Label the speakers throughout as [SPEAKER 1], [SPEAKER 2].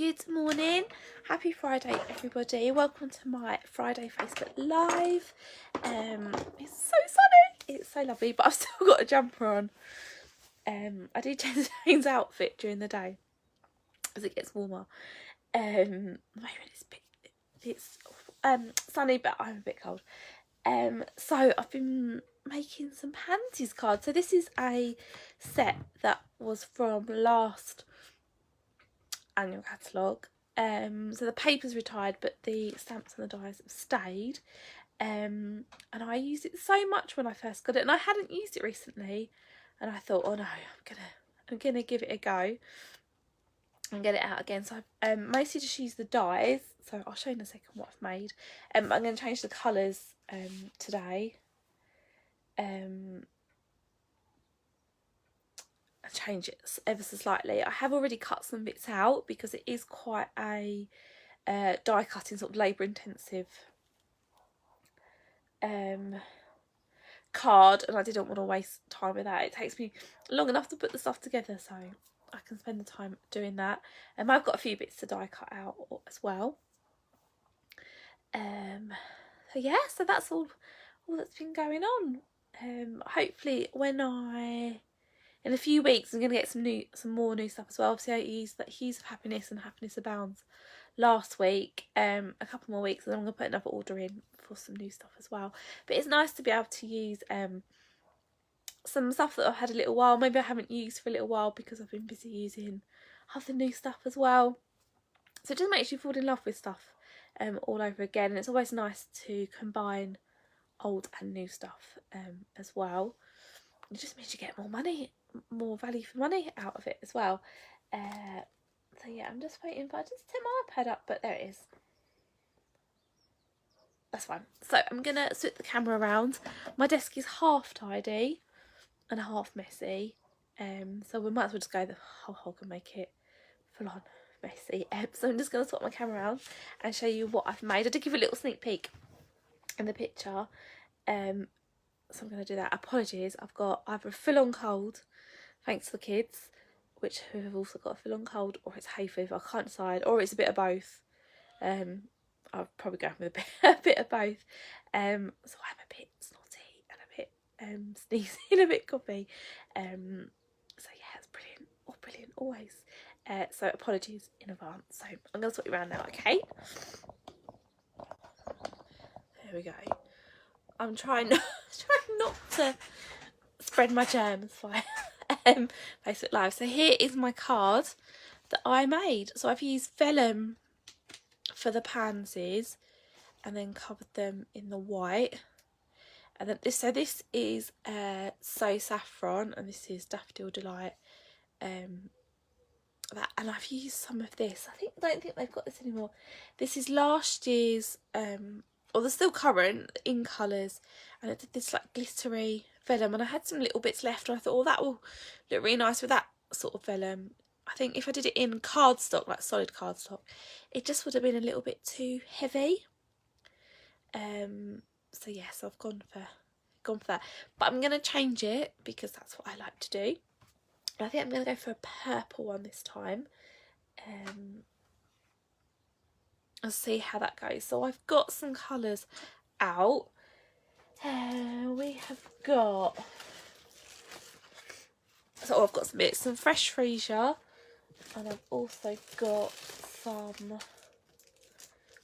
[SPEAKER 1] Good morning, happy Friday everybody, welcome to my Friday Facebook Live. It's so sunny, it's so lovely, but I've still got a jumper on. I do tend to change outfit during the day as it gets warmer. Maybe it's sunny, but I'm a bit cold. So I've been making some pansies cards. So this is a set that was from last annual catalogue. So the paper's retired, but the stamps and the dies have stayed. And I used it so much when I first got it, and I hadn't used it recently, and I thought, oh no, I'm gonna give it a go and get it out again. So I've mostly just used the dies, so I'll show you in a second what I've made. I'm going to change the colours today. Change it ever so slightly. I have already cut some bits out because it is quite a die cutting, sort of labour intensive card, and I didn't want to waste time with that. It takes me long enough to put the stuff together, so I can spend the time doing that. I've got a few bits to die cut out as well. So yeah, so that's all that's been going on. Hopefully in a few weeks I'm going to get some more new stuff as well. Obviously I used that Hues of Happiness and Happiness Abounds last week. A couple more weeks and then I'm going to put another order in for some new stuff as well. But it's nice to be able to use some stuff that I've had a little while, maybe I haven't used for a little while because I've been busy using other new stuff as well. So it just makes you fall in love with stuff all over again, and it's always nice to combine old and new stuff as well. It just means you get more value for money out of it as well. So yeah, I'm just waiting for, I just set my iPad up, but there it is. That's fine. So I'm gonna switch the camera around. My desk is half tidy and half messy, so we might as well just go the whole hog and make it full on messy. So I'm just going to swap my camera around and show you what I've made. I did give a little sneak peek in the picture, so I'm going to do that. Apologies, I've got either a full-on cold thanks to the kids, which have also got a full-on cold, or it's hay fever, I can't decide, or it's a bit of both. I'll probably go with a bit of both. So I'm a bit snotty and a bit sneezing, a bit coffee. So yeah, it's brilliant, brilliant always. So apologies in advance. So I'm going to swap you around now, okay? There we go. I'm trying not to spread my germs via Facebook Live. So here is my card that I made. So I've used vellum for the pansies and then covered them in the white. And then this is So Saffron, and this is Daffodil Delight. And I've used some of this. I don't think they've got this anymore. This is last year's, or they're still current in colours, and I did this like glittery vellum, and I had some little bits left, and I thought, oh, that will look really nice with that sort of vellum. I think if I did it in cardstock, like solid cardstock, it just would have been a little bit too heavy. So yes, I've gone for that, but I'm going to change it because that's what I like to do. I think I'm going to go for a purple one this time. I'll see how that goes. So I've got some colours out. We have got... So I've got some fresh freesia. And I've also got some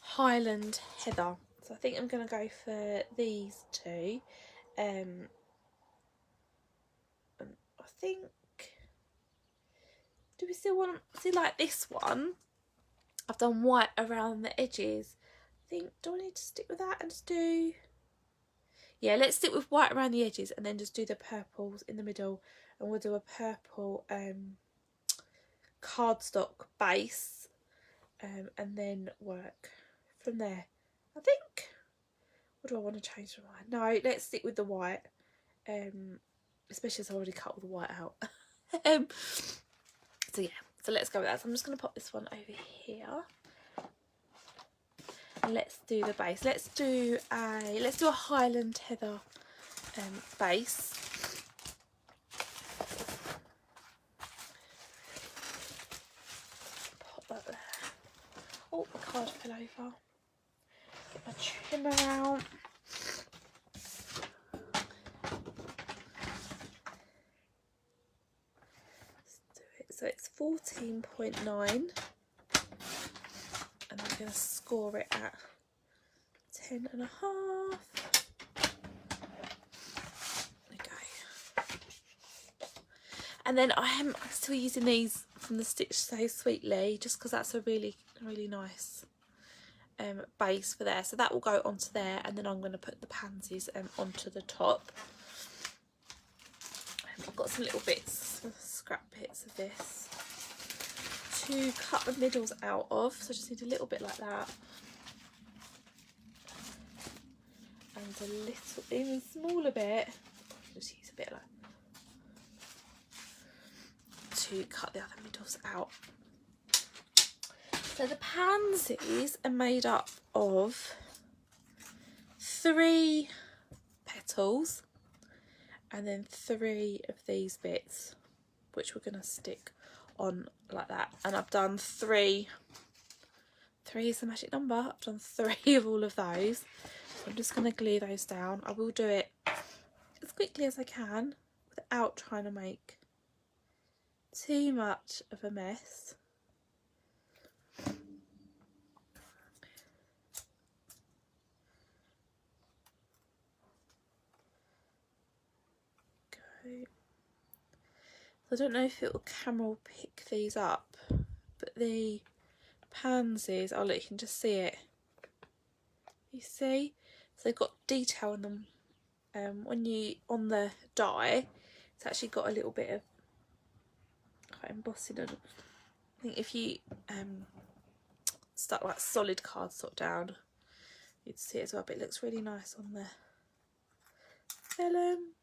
[SPEAKER 1] Highland Heather. So I think I'm going to go for these two. And I think... Do we still want to see like this one? I've done white around the edges. I think, do I need to stick with that and just do... Yeah, let's stick with white around the edges and then just do the purples in the middle. And we'll do a purple cardstock base and then work from there. I think... What do I want to change from mine? No, let's stick with the white. Especially as I already cut all the white out. So yeah, so let's go with that. So I'm just going to pop this one over here. And let's do the base. Let's do a Highland Heather base. Pop that there. Oh, my card fell over. Get my trimmer out. Let's do it. So it's 14.9, and I'm going to score it at 10.5. And then I'm still using these from the Stitch So Sweetly, just because that's a really nice base for there. So that will go onto there, and then I'm going to put the pansies onto the top. I've got some little bits, some scrap bits of this to cut the middles out of. So I just need a little bit like that. And a little, even smaller bit. Just use a bit like to cut the other middles out. So the pansies are made up of 3 petals and then 3 of these bits, which we're going to stick on like that. And I've done 3. 3 is the magic number. I've done 3 of all of those. So I'm just going to glue those down. I will do it as quickly as I can without trying to make too much of a mess. Okay. I don't know if it will camera will pick these up, but the pansies, oh look, you can just see it. You see? So they've got detail in them. When you on the die, it's actually got a little bit of embossing. I think if you stuck like solid cardstock down, you'd see it as well, but it looks really nice on the vellum.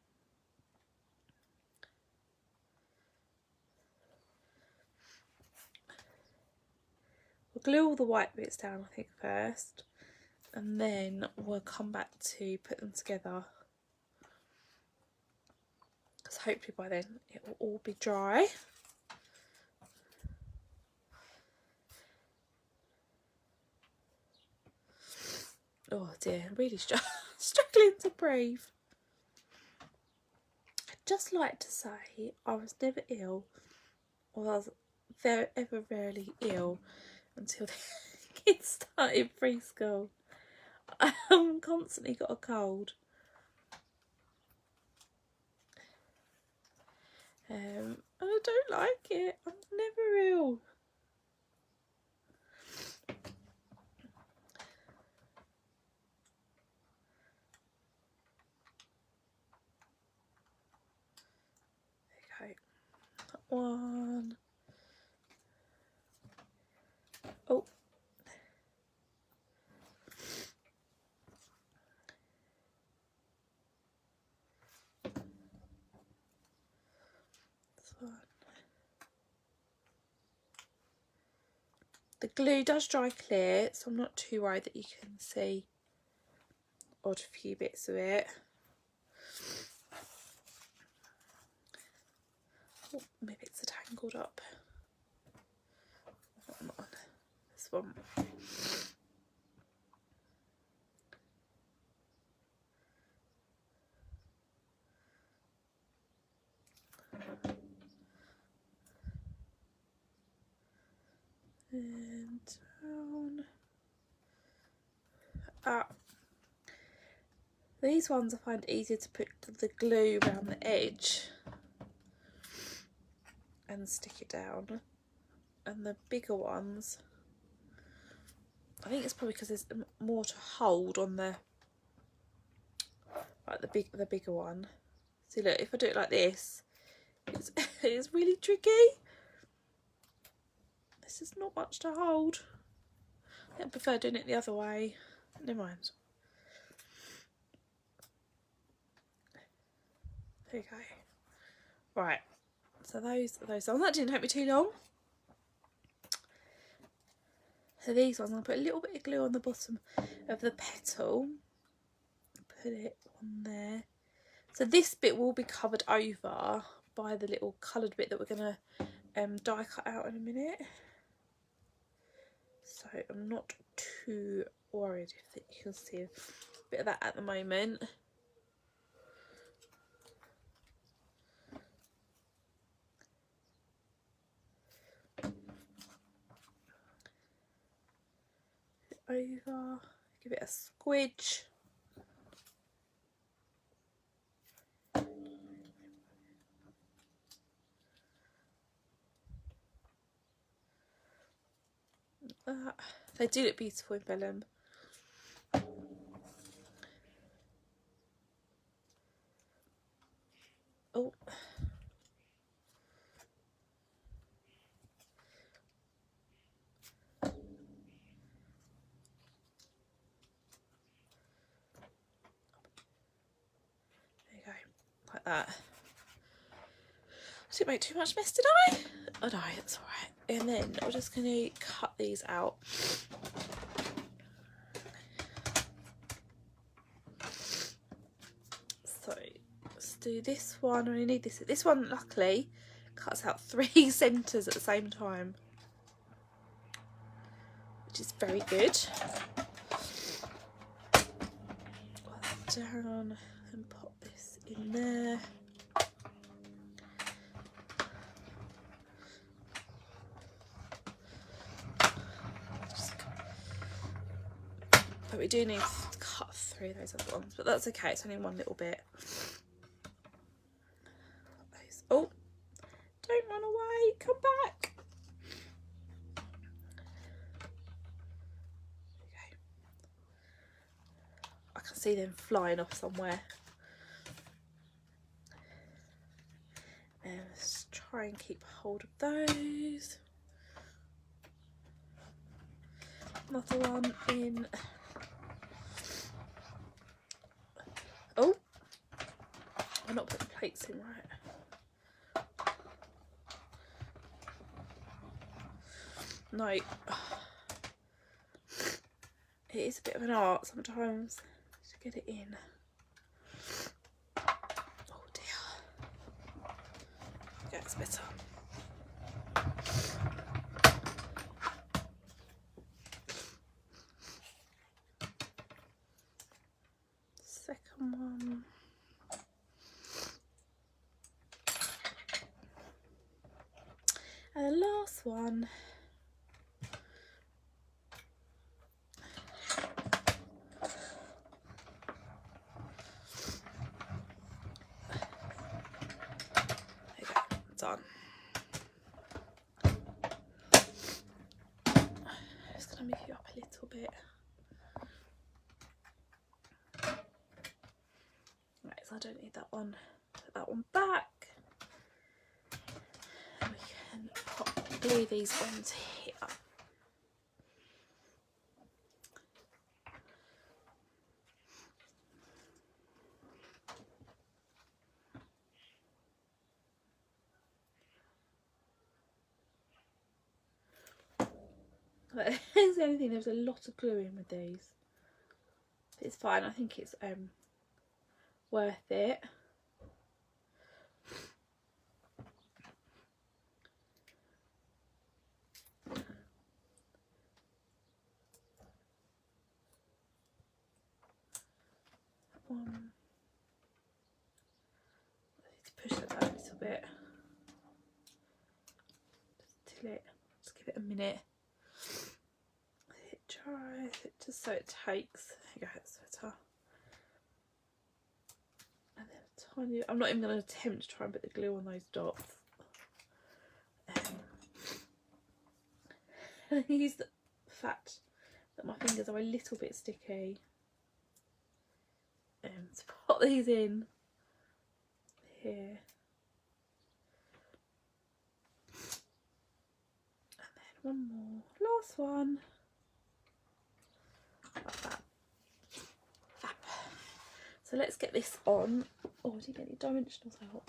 [SPEAKER 1] We'll glue all the white bits down, I think, first, and then we'll come back to put them together, because hopefully by then it will all be dry. Oh dear, I'm really struggling to breathe. I'd just like to say I was never ill, or I was ever rarely ill until the kids started preschool. I've constantly got a cold. And I don't like it. I'm never ill. Okay, that one. Oh. This one. The glue does dry clear, so I'm not too worried that you can see odd few bits of it. Oh, maybe it's tangled up. Come on, this one. And down. Up. These ones I find easier to put the glue around the edge and stick it down, and the bigger ones, I think it's probably because there's more to hold on the, like the bigger one. See, look, if I do it like this, it's really tricky. This is not much to hold. I think I prefer doing it the other way. Never mind. There you go. Right. So those ones, that didn't take me too long. So these ones, I'll put a little bit of glue on the bottom of the petal. Put it on there. So this bit will be covered over by the little coloured bit that we're going to die cut out in a minute. so I'm not too worried if you can see a bit of that at the moment. Over, give it a squidge. They do look beautiful in vellum. Oh, there you go, like that. I didn't make too much mess, did I? Oh no, that's alright. And then I'm just going to cut these out. So let's do this one. I only need this. This one, luckily, cuts out 3 centres at the same time, which is very good. Put that down and pop this in there. But we do need to cut through those other ones, but that's okay, it's only one little bit. Oh, don't run away, come back. Okay. I can see them flying off somewhere. And let's try and keep hold of those. Another one in. Oh, I'm not putting plates in right. No, it is a bit of an art sometimes to get it in. Oh dear. Yeah, it's better. Second one. And the last one. There you go, done. Just gonna move you up a little bit. Right, so I don't need that one. Put that one back. And we can glue these onto here. But here's the only thing, there's a lot of gluing with these. It's fine, I think it's worth it. I need to push it down a little bit. Just till it, just give it a minute. Let it dry, just so it takes. There you go, it's better. And then a tiny, I'm not even going to attempt to try and put the glue on those dots. I use the fact that my fingers are a little bit sticky to put these in here. And then one more, last one. Like that. Fab. So let's get this on. Oh, I didn't get any dimensionals out.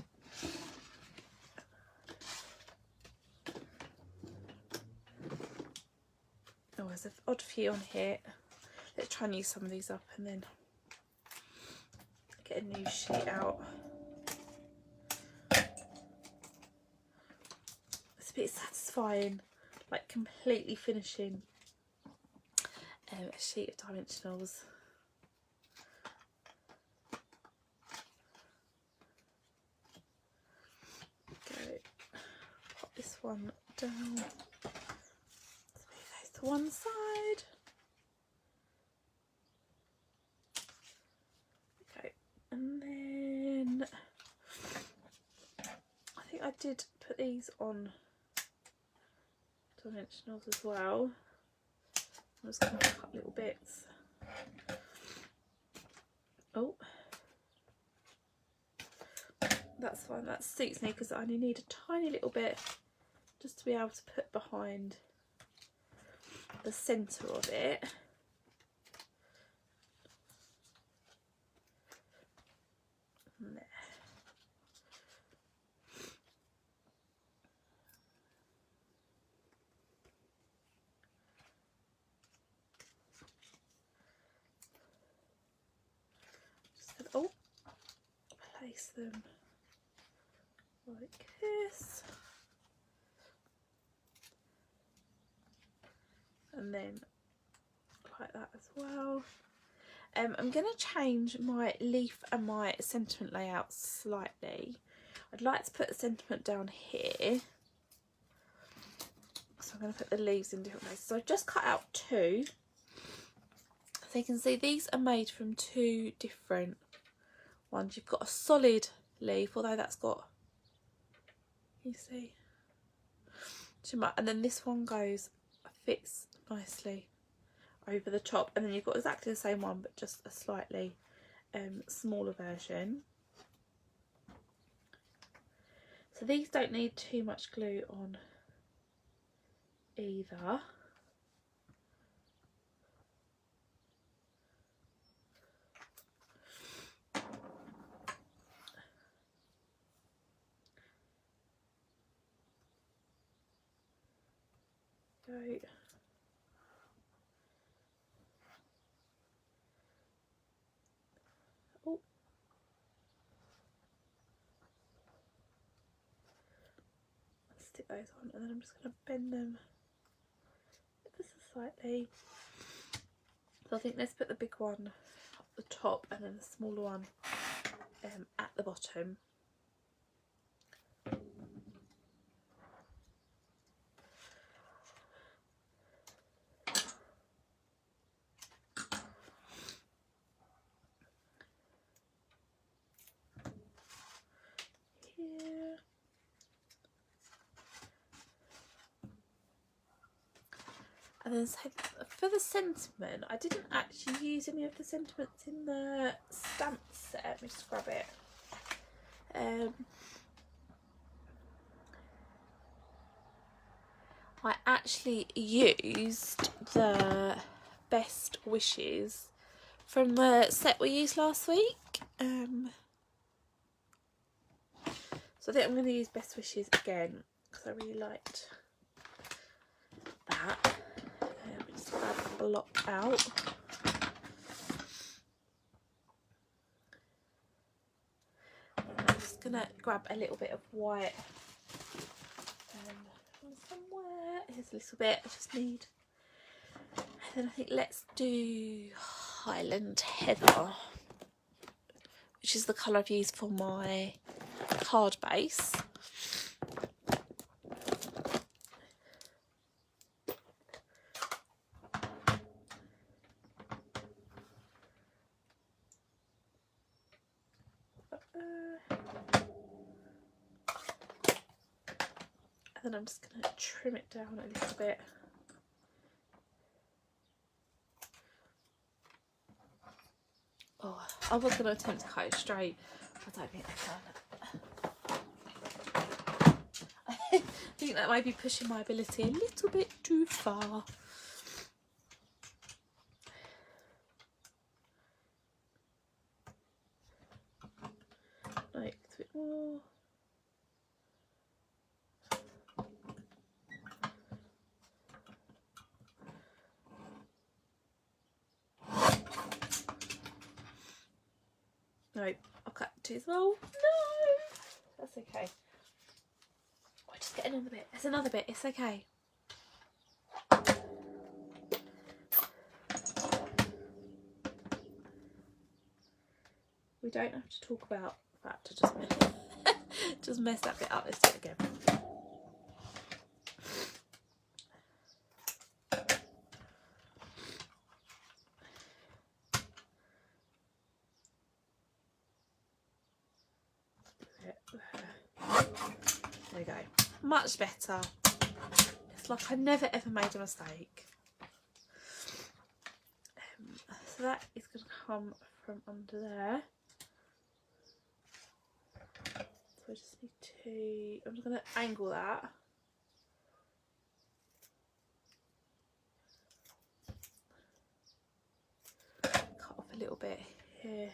[SPEAKER 1] Oh, there's an odd few on here. Let's try and use some of these up and then get a new sheet out. It's a bit satisfying, like completely finishing a sheet of dimensionals. Go, pop this one down. So it goes to one side. Okay, and then I think I did put these on dimensionals as well. I'm just going to cut little bits. Oh, that's fine, that suits me because I only need a tiny little bit just to be able to put behind the centre of it. And there. Just gonna, place them like this, and then like that as well. I'm going to change my leaf and my sentiment layout slightly. I'd like to put the sentiment down here, so I'm going to put the leaves in different places. So I've just cut out two. So you can see these are made from two different ones. You've got a solid leaf, although that's got, you see, and then this one fits nicely over the top, and then you've got exactly the same one but just a slightly smaller version. So these don't need too much glue on either. Go. Oh. Stick those on, and then I'm just going to bend them ever so slightly. So I think let's put the big one up the top and then the smaller one at the bottom. Here. And then so for the sentiment, I didn't actually use any of the sentiments in the stamp set. Let me just grab it. I actually used the best wishes from the set we used last week. So I think I'm going to use best wishes again because I really liked that. Just grab a block out. I'm just going to grab a little bit of white from somewhere. Here's a little bit, I just need. And then I think let's do Highland Heather, which is the colour I've used for my card base. And then I'm just going to trim it down a little bit. Oh, I was going to attempt to cut it straight. I don't think I can. I think that might be pushing my ability a little bit too far. Like a bit more. No, I'll cut too small. No, that's okay. I'll just get another bit. There's another bit. It's okay. We don't have to talk about that to just mess that bit up. Let's do it again. There we go. Much better. It's like I never ever made a mistake. So that is going to come from under there. So I just need to, I'm just going to angle that. Cut off a little bit here.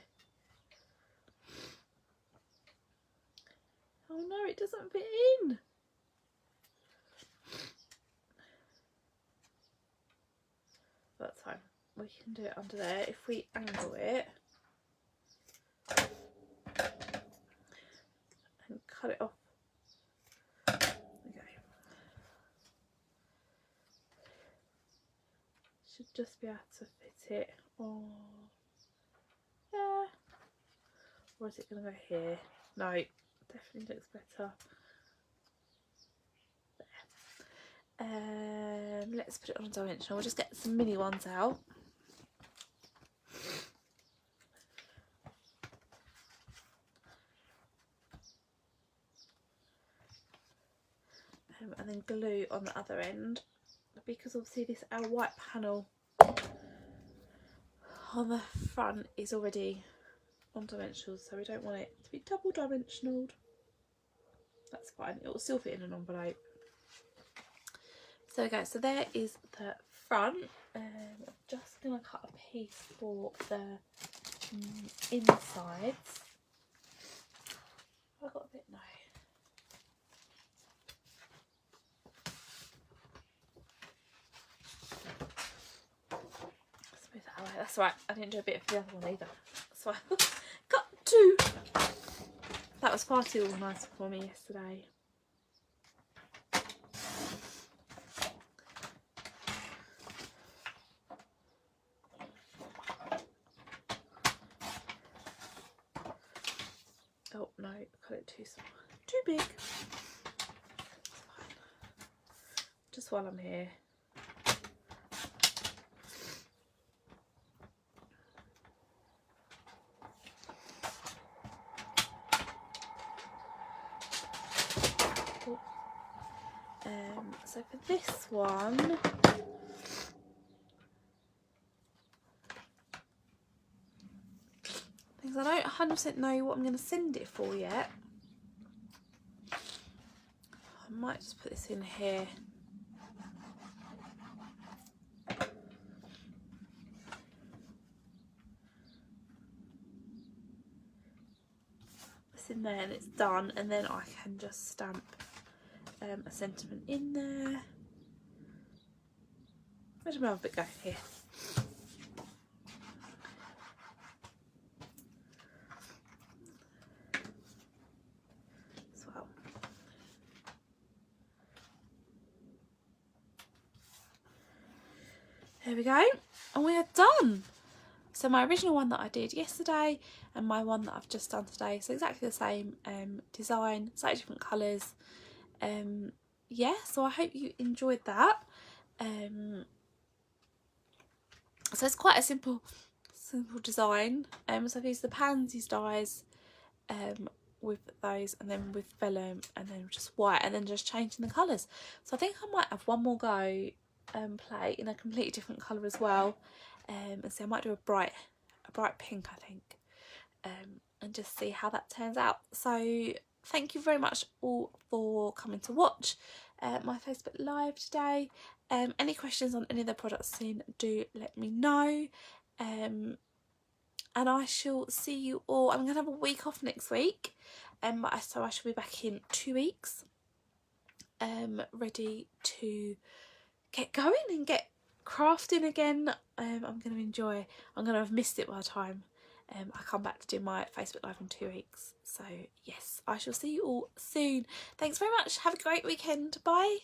[SPEAKER 1] Oh no, it doesn't fit in. That's fine. We can do it under there. If we angle it and cut it off. Okay. Should just be able to fit it on there. Or is it going to go here? No, definitely looks better. There. Let's put it on a dimensional. We'll just get some mini ones out. And then glue on the other end, because obviously this our white panel on the front is already on dimensional, so we don't want it to be double dimensional. That's fine, it will still fit in an envelope. So okay, so there is the front. I'm just going to cut a piece for the insides. Have I got a bit? No. Smooth that away. That's right, I didn't do a bit for the other one either. That's why I cut two. That was far too organised for me yesterday. Oh no, I cut it too small, too big. It's fine. Just while I'm here. So for this one, because I don't 100% know what I'm going to send it for yet, I might just put this in here. It's in there and it's done, and then I can just stamp a sentiment in there. Where did my other bit go? Here. As well. There we go, and we are done. So my original one that I did yesterday and my one that I've just done today, so exactly the same design, slightly different colours. Yeah, so I hope you enjoyed that. So it's quite a simple design. So I've used the Pansies dies with those, and then with vellum, and then just white, and then just changing the colours. So I think I might have one more go play in a completely different colour as well. And so I might do a bright pink, I think, and just see how that turns out. So thank you very much all for coming to watch my Facebook Live today. Any questions on any of the products seen, do let me know. And I shall see you all. I'm going to have a week off next week, so I shall be back in 2 weeks, ready to get going and get crafting again. I'm going to enjoy. I'm going to have missed it by the time I come back to do my Facebook Live in 2 weeks. So yes, I shall see you all soon. Thanks very much. Have a great weekend. Bye.